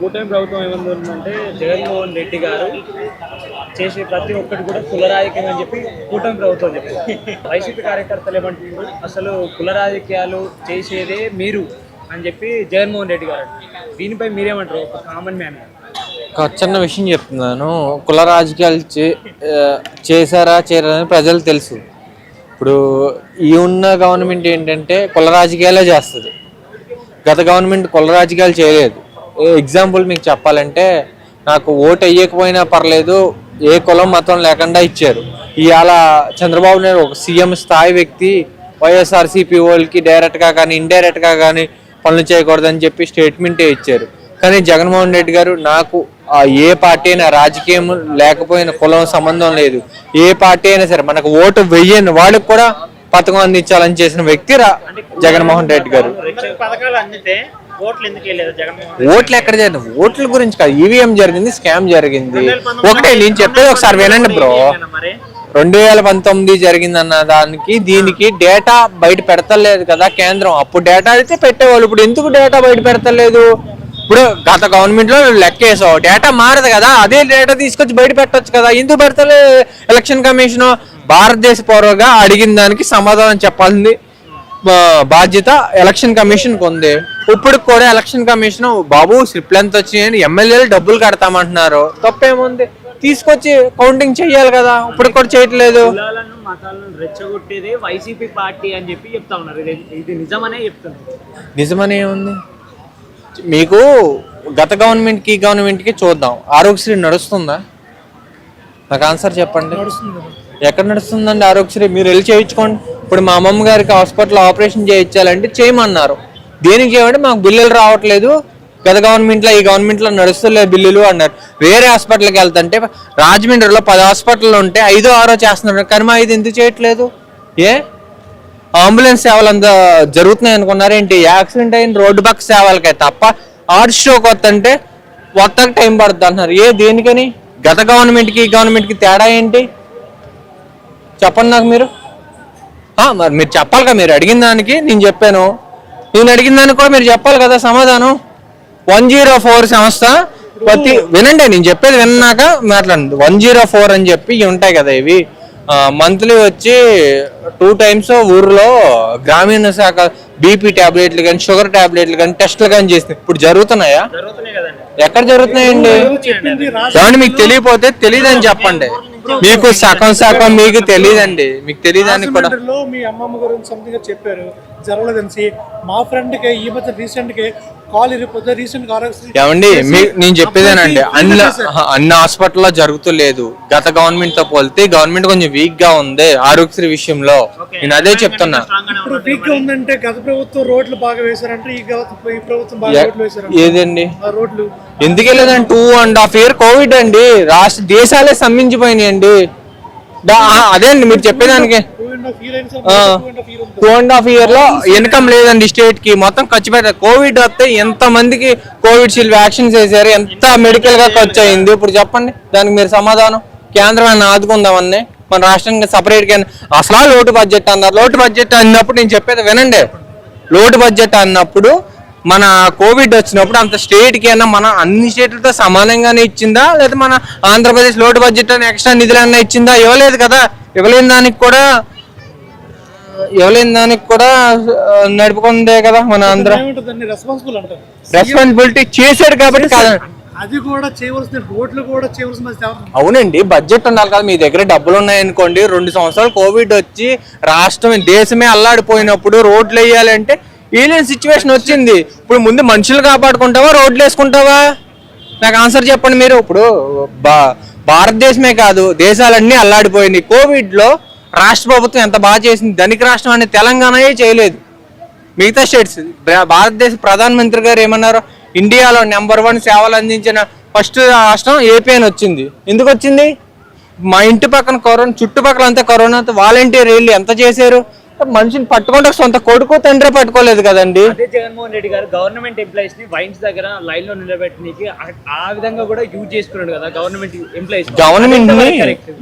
కూటమి ప్రభుత్వం ఏమంటుందంటే జగన్మోహన్ రెడ్డి గారు చేసే ప్రతి ఒక్కటి కూడా కుల రాజకీయం అని చెప్పి కూటమి ప్రభుత్వం చెప్పింది. వైసీపీ కార్యకర్తలు ఏమంటున్నారు, అసలు కుల రాజకీయాలు చేసేదే మీరు అని చెప్పి జగన్మోహన్ రెడ్డి గారు. దీనిపై మీరేమంటారు ఒక కామన్ మ్యాన్? ఒక చిన్న విషయం చెప్తున్నాను. కుల రాజకీయాలు చేశారా చేయరని ప్రజలు తెలుసు. ఇప్పుడు ఈ ఉన్న గవర్నమెంట్ ఏంటంటే కుల రాజకీయాలే చేస్తుంది. గత గవర్నమెంట్ కుల రాజకీయాలు చేయలేదు. ఎగ్జాంపుల్ మీకు చెప్పాలంటే, నాకు ఓటు వేయకపోయినా పర్లేదు, ఏ కులం మతం లేకుండా ఇచ్చారు. ఇవాళ చంద్రబాబు నాయుడు ఒక సీఎం స్థాయి వ్యక్తి వైఎస్ఆర్సీపీ వాళ్ళకి డైరెక్ట్గా కానీ ఇండైరెక్ట్గా కానీ పనులు చేయకూడదని చెప్పి స్టేట్మెంటే ఇచ్చారు. కానీ జగన్మోహన్ రెడ్డి గారు నాకు ఏ పార్టీ అయినా, రాజకీయం లేకపోయినా, కులం సంబంధం లేదు, ఏ పార్టీ అయినా సరే మనకు ఓటు వెయ్యని వాళ్ళకి కూడా పథకం అందించాలని చేసిన వ్యక్తి జగన్మోహన్ రెడ్డి గారు. ఓట్లు ఎక్కడ జరిగింది? ఓట్ల గురించి కాదు, ఈవీఎం జరిగింది, స్కామ్ జరిగింది. ఒకటే నేను చెప్పేది ఒకసారి వినండి బ్రో. 2019 జరిగిందన్న దానికి దీనికి డేటా బయట పెడతలేదు కదా కేంద్రం. అప్పుడు డేటా అయితే పెట్టేవాళ్ళు, ఇప్పుడు ఎందుకు డేటా బయట పెడతలేదు? ఇప్పుడు గత గవర్నమెంట్ లో లెక్కేసావు, డేటా మారదు కదా, అదే డేటా తీసుకొచ్చి బయట పెట్టచ్చు కదా, ఎందుకు పెడతలేదు? ఎలక్షన్ కమిషన్ భారతదేశ పౌరుగా అడిగిన దానికి సమాధానం చెప్పాల్సింది బాధ్యత ఎలక్షన్ కమిషన్ కు ఉంది. ఇప్పుడు కూడా ఎలక్షన్ కమిషన్ బాబు స్లిప్లు ఎంత వచ్చినాయని ఎమ్మెల్యేలు డబ్బులు కడతామంటున్నారు, తప్పేముంది? తీసుకొచ్చి కౌంటింగ్ చెయ్యాలి కదా, ఇప్పుడు కూడా చేయట్లేదు. రెచ్చగొట్టేదే వైసీపీ పార్టీ అని చెప్పి చెప్తా ఉన్నారు. ఇది నిజమనే చెప్తున్నారు. నిజమనే ఉంది. మీకు గత గవర్నమెంట్ కి గవర్నమెంట్ కి చూద్దాం. ఆరోగ్యశ్రీ నడుస్తుందా? నాకు ఆన్సర్ చెప్పండి. ఎక్కడ నడుస్తుందండి ఆరోగ్యశ్రీ? మీరు వెళ్ళి చేయించుకోండి. ఇప్పుడు మా అమ్మమ్మ గారికి హాస్పిటల్ ఆపరేషన్ చేయించాలంటే చేయమన్నారు. దేనికి చేయమంటే మాకు బిల్లులు రావట్లేదు, గత గవర్నమెంట్లో ఈ గవర్నమెంట్లో నడుస్తలేదు బిల్లులు అన్నారు. వేరే హాస్పిటల్కి వెళ్తుంటే రాజమండ్రిలో 10 హాస్పిటల్ ఉంటే 5, 6 చేస్తున్నారు, కానీ మా 5 ఎందుకు చేయట్లేదు? అంబులెన్స్ సేవలు అంతా జరుగుతున్నాయి అనుకున్నారేంటి? యాక్సిడెంట్ అయిన రోడ్డు పక్క సేవలకే తప్ప హార్ట్ స్ట్రోక్ వస్తుంటే వత్తకు టైం పడుతుంది అంటున్నారు. దేనికని? గత గవర్నమెంట్కి ఈ గవర్నమెంట్కి తేడా ఏంటి చెప్పండి నాకు మీరు. మరి మీరు చెప్పాలి కదా, మీరు అడిగిన దానికి నేను చెప్పాను, నేను అడిగిన దానికి కూడా మీరు చెప్పాలి కదా సమాధానం. 104 సంస్థ వినండి, నేను చెప్పేది విన్నాక మాట్లాడండి. 104 అని చెప్పి ఉంటాయి కదా, ఇవి మంత్లీ వచ్చి 2 times ఊర్లో గ్రామీణ శాఖ బీపీ టాబ్లెట్లు కానీ షుగర్ టాబ్లెట్లు కానీ టెస్టులు కానీ చేస్తుంది. ఇప్పుడు జరుగుతున్నాయా? ఎక్కడ జరుగుతున్నాయండి? ఏమండి మీకు తెలియపోతే తెలియదని చెప్పండి. మీకు సగం మీకు తెలియదండి, మీకు తెలియదని కూడా. మీ అమ్మమ్మ గురించి సంథింగ్ చెప్పారు, జరగలేదని. మా ఫ్రెండ్ కి ఈ మధ్య రీసెంట్ గా కాల్ ఇరిపోతే రీసెంట్ ఏమండి నేను చెప్పేదేనండి, అన్ని హాస్పిటల్లో జరుగుతలేదు. గత గవర్నమెంట్ తో పోలితే గవర్నమెంట్ కొంచెం వీక్ గా ఉంది ఆరోగ్యశ్రీ విషయంలో. నేను అదే చెప్తున్నా. ఇప్పుడు వీక్ గా ఉందంటే గత ప్రభుత్వం రోడ్లు బాగా వేశారంటే ఈ ప్రభుత్వం బాగా రోడ్లు వేశారు. ఏదండి రోడ్లు ఎందుకు వెళ్ళలేదండి? 2.5 years కోవిడ్ అండి, రాష్ట్ర దేశాలే స్తంభించిపోయినాయండి. అదే అండి మీరు చెప్పేదానికి. 2.5 years లో ఇన్కమ్ లేదండి స్టేట్ కి, మొత్తం ఖర్చు పెట్టారు. కోవిడ్ వస్తే ఎంత మందికి కోవిడ్షీల్డ్ వ్యాక్సిన్స్ వేసారు, ఎంత మెడికల్ గా ఖర్చు అయింది? ఇప్పుడు చెప్పండి దానికి మీరు సమాధానం. కేంద్రం ఆయన ఆదుకుందామని మన రాష్ట్రానికి సపరేట్ గా అసలు లోటు బడ్జెట్ అన్నారు. లోటు బడ్జెట్ అన్నప్పుడు నేను చెప్పేది వినండి. లోటు బడ్జెట్ అన్నప్పుడు మన కోవిడ్ వచ్చినప్పుడు అంత స్టేట్కి అయినా మన అన్ని స్టేట్లతో సమానంగానే ఇచ్చిందా, లేదా మన ఆంధ్రప్రదేశ్ లోటు బడ్జెట్ అని ఎక్స్ట్రా నిధులన్నా ఇచ్చిందా? ఇవ్వలేదు కదా. ఇవ్వలేని దానికి కూడా నడుపుకుందే కదా మన ఆంధ్ర. రెస్పాన్సిబిలిటీ చేశాడు కాబట్టి కాదు, అది కూడా చేయవలసిన, రోడ్లు కూడా చేయవలసిన. అవునండి, బడ్జెట్ ఉండాలి కదా. మీ దగ్గర డబ్బులు ఉన్నాయనుకోండి, 2 సంవత్సరాలు కోవిడ్ వచ్చి రాష్ట్రం దేశమే అల్లాడిపోయినప్పుడు రోడ్లు వేయాలంటే ఏలేని సిచ్యువేషన్ వచ్చింది. ఇప్పుడు ముందు మనుషులు కాపాడుకుంటావా, రోడ్లు వేసుకుంటావా? నాకు ఆన్సర్ చెప్పండి మీరు. ఇప్పుడు భారతదేశమే కాదు, దేశాలన్నీ అల్లాడిపోయింది. కోవిడ్ లో రాష్ట్ర ప్రభుత్వం ఎంత బాగా చేసింది. ధనిక రాష్ట్రం అనేది తెలంగాణయే చేయలేదు, మిగతా స్టేట్స్. భారతదేశ ప్రధానమంత్రి గారు ఏమన్నారు, ఇండియాలో నెంబర్ 1 సేవలు అందించిన ఫస్ట్ రాష్ట్రం ఏపీ అని వచ్చింది. ఎందుకు వచ్చింది? మా ఇంటి పక్కన కరోనా, చుట్టుపక్కల అంతా కరోనా. వాలంటీర్ వెళ్ళి ఎంత చేశారు? మనిషిని పట్టుకుంటే సొంత కొడుకు తండ్రి పట్టుకోలేదు కదండి. అదే జగన్మోహన్ రెడ్డి గారు గవర్నమెంట్ ఎంప్లాయీస్ ని వైన్స్ దగ్గర లైన్ లో నిలబెట్టడానికి ఆ విధంగా కూడా యూజ్ చేసుకున్నాడు కదా గవర్నమెంట్ ఎంప్లాయీస్. గవర్నమెంట్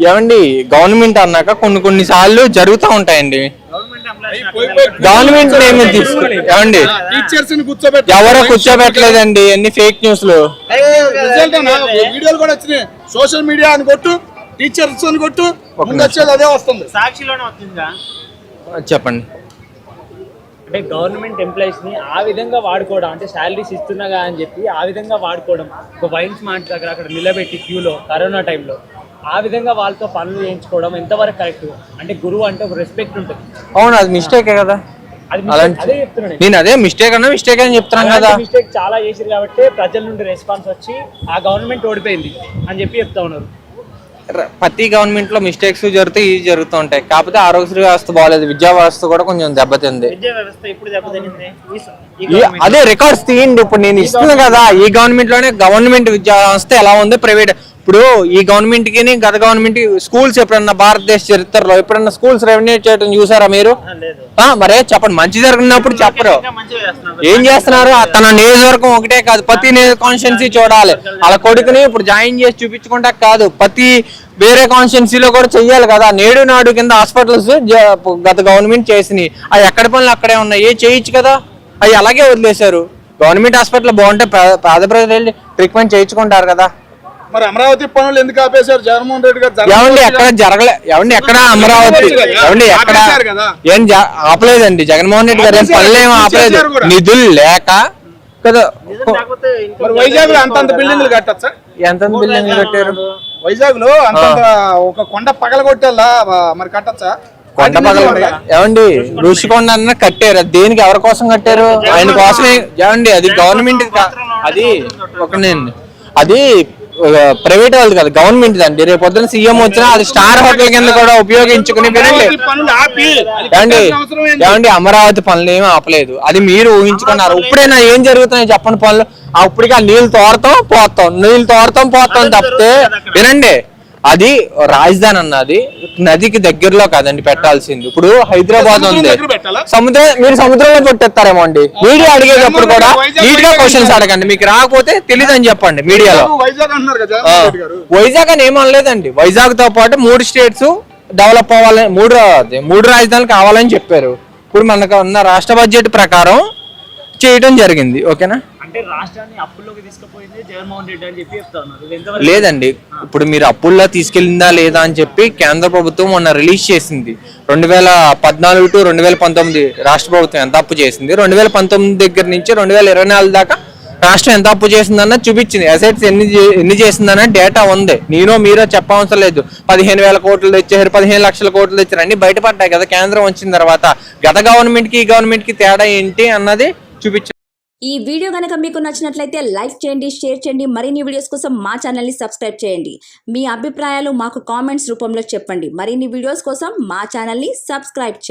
ఏమండి, గవర్నమెంట్ అన్నాక కొన్ని సార్లు జరుగుతూ ఉంటాయండి. గవర్నమెంట్ గవర్నమెంట్ ఏమి ఏమండి టీచర్స్ ని కూర్చోబెట్టి ఎవరో కూర్చోబెట్టలేదండి ఎన్ని ఫేక్ న్యూస్లు. వీడియోలు కూడా వచ్చినాయి. సోషల్ మీడియా అని కొట్టు, టీచర్స్ అని కొట్టు, ముందు వచ్చేది అదే వస్తుంది. సాక్షిలోనే వస్తుందా? చెప్పండి. అంటే గవర్నమెంట్ ఎంప్లాయీస్ ని ఆ విధంగా వాడుకోవడం, అంటే శాలరీస్ ఇస్తున్నాగా అని చెప్పి ఆ విధంగా వాడుకోవడం, ఒక వైన్ స్మార్ట్ దగ్గర అక్కడ నిలబెట్టి క్యూలో కరోనా టైంలో ఆ విధంగా వాళ్ళతో పనులు చేయించుకోవడం ఎంతవరకు కరెక్ట్? అంటే గురువు అంటే ఒక రెస్పెక్ట్ ఉంటుంది. అవును, అది మిస్టేకే కదా. అదే చెప్తున్నాను నేను అదే మిస్టేక్ అని చెప్తున్నాను కదా. మిస్టేక్ చాలా చేసారు కాబట్టి ప్రజల నుండి రెస్పాన్స్ వచ్చి ఆ గవర్నమెంట్ ఓడిపోయింది అని చెప్పి చెప్తా ఉన్నారు. ప్రతి గవర్నమెంట్ లో మిస్టేక్స్ జరుగుతాయి, ఇవి జరుగుతూ ఉంటాయి. కాకపోతే ఆరోగ్య వ్యవస్థ బాగాలేదు, విద్యా వ్యవస్థ కూడా కొంచెం దెబ్బతింది. విద్యా వ్యవస్థ ఇప్పుడు దెబ్బతింది. అదే రికార్డ్స్ తీయండి. ఇప్పుడు నేను ఇస్తున్నా కదా, ఈ గవర్నమెంట్ లోనే గవర్నమెంట్ విద్యా వ్యవస్థ ఎలా ఉంది, ప్రైవేట్. ఇప్పుడు ఈ గవర్నమెంట్ కి గత గవర్నమెంట్ స్కూల్స్ ఎప్పుడన్నా భారతదేశ చరిత్రలో ఎప్పుడన్నా స్కూల్స్ రెవెన్యూ చేయడం చూసారా మీరు? మరే చెప్పండి. మంచి జరిగినప్పుడు చెప్పరు. ఏం చేస్తున్నారు? తన నియోజకవర్గం ఒకటే కాదు, ప్రతి కాన్స్టిట్యున్సీ చూడాలి. అలా కొడుకుని ఇప్పుడు జాయిన్ చేసి చూపించుకుంటా కాదు, ప్రతి వేరే కాన్స్టిట్యున్సీలో కూడా చెయ్యాలి కదా. నేడు నాడు కింద హాస్పిటల్స్ గత గవర్నమెంట్ చేసినాయి. అవి ఎక్కడి పనులు అక్కడే ఉన్నాయి, ఏ చేయొచ్చు కదా. అవి అలాగే వదిలేశారు. గవర్నమెంట్ హాస్పిటల్ బాగుంటే పేద ప్రజలు ట్రీట్మెంట్ చేయించుకుంటారు కదా. మరి అమరావతి పనులు ఎందుకు ఆపేశారు జగన్మోహన్ రెడ్డి గారు? ఏమండి ఎక్కడ జరగలే? ఏమండి ఎక్కడ అమరావతి ఏమండి ఎక్కడ ఏం ఆపలేదండి జగన్మోహన్ రెడ్డి గారు. పనులు ఏమి ఆపలేదు, నిధులు లేక కదా. వైజాగ్ లో అంతంత బిల్డింగ్లు కట్టచ్చా? ఎంత బిల్డింగ్లు కట్టారు వైజాగ్ లో? అంతంత ఒక కొండ పగల కొట్టేలా మరి కట్టచ్చా? కొండ పగల ఏమండి ఋషికొండ అన్న కట్టారు. దేనికి ఎవరి కోసం కట్టారు? ఆయన కోసమే. ఏమండి అది గవర్నమెంట్, అది ఒకనండి, అది ప్రైవేట్ వాళ్ళది కదా, గవర్నమెంట్ అండి. రేపు పొద్దున సీఎం వచ్చినా అది స్టార్ హోటల్ కింద కూడా ఉపయోగించుకుని ఏమండి అమరావతి పనులు ఏమీ ఆపలేదు. అది మీరు ఊహించుకున్నారు. ఇప్పుడైనా ఏం జరుగుతున్నాయి చెప్పండి పనులు. అప్పటికి ఆ నీళ్ళు తోడతాం పోతాం తప్పితే. వినండి, అది రాజధాని అన్నది నదికి దగ్గరలో కాదండి పెట్టాల్సింది. ఇప్పుడు హైదరాబాద్ ఉంది, మీరు సముద్రంలో కొట్టేస్తారేమో అండి. మీడియా అడిగేటప్పుడు కూడా నీట్ గా క్వశ్చన్స్ అడగండి. మీకు రాకపోతే తెలియదు అని చెప్పండి మీడియాలో. వైజాగ్ అని ఏమనలేదండి. వైజాగ్ తో పాటు 3 స్టేట్స్ డెవలప్ అవ్వాలని, 3 రాజధానులు కావాలని చెప్పారు. ఇప్పుడు మనకు ఉన్న రాష్ట్ర బడ్జెట్ ప్రకారం చేయడం జరిగింది. ఓకేనా? అంటే రాష్ట్రాన్ని అప్పుల్లోకి తీసుకుపోయింది జగన్మోహన్ రెడ్డి అని చెప్పి చెప్తా ఉన్నారు. లేదండి, ఇప్పుడు మీరు అప్పుల్లో తీసుకెళ్ళిందా లేదా అని చెప్పి కేంద్ర ప్రభుత్వం మొన్న రిలీజ్ చేసింది. 2014 to 2019 రాష్ట్ర ప్రభుత్వం ఎంత అప్పు చేసింది, 2019 దగ్గర నుంచి 2024 దాకా రాష్ట్రం ఎంత అప్పు చేసిందన్న చూపించింది. అసెట్స్ ఎన్ని చేసిందన్న డేటా ఉంది. మీరో చెప్పవసరం లేదు. 15,000 కోట్లు తెచ్చారు, 15 లక్షల కోట్లు తెచ్చారు, అన్ని బయటపడ్డాయి కదా కేంద్రం వచ్చిన తర్వాత. గత గవర్నమెంట్ కి ఈ గవర్నమెంట్ కి తేడా ఏంటి అన్నది చూపించారు. ఈ వీడియో కనుక మీకు నచ్చినట్లయితే లైక్ చేయండి, షేర్ చేయండి. మరిన్ని వీడియోస్ కోసం మా ఛానల్ని సబ్స్క్రైబ్ చేయండి. మీ అభిప్రాయాలు మాకు కామెంట్స్ రూపంలో చెప్పండి. మరిన్ని వీడియోస్ కోసం మా ఛానల్ని సబ్స్క్రైబ్ చేయండి.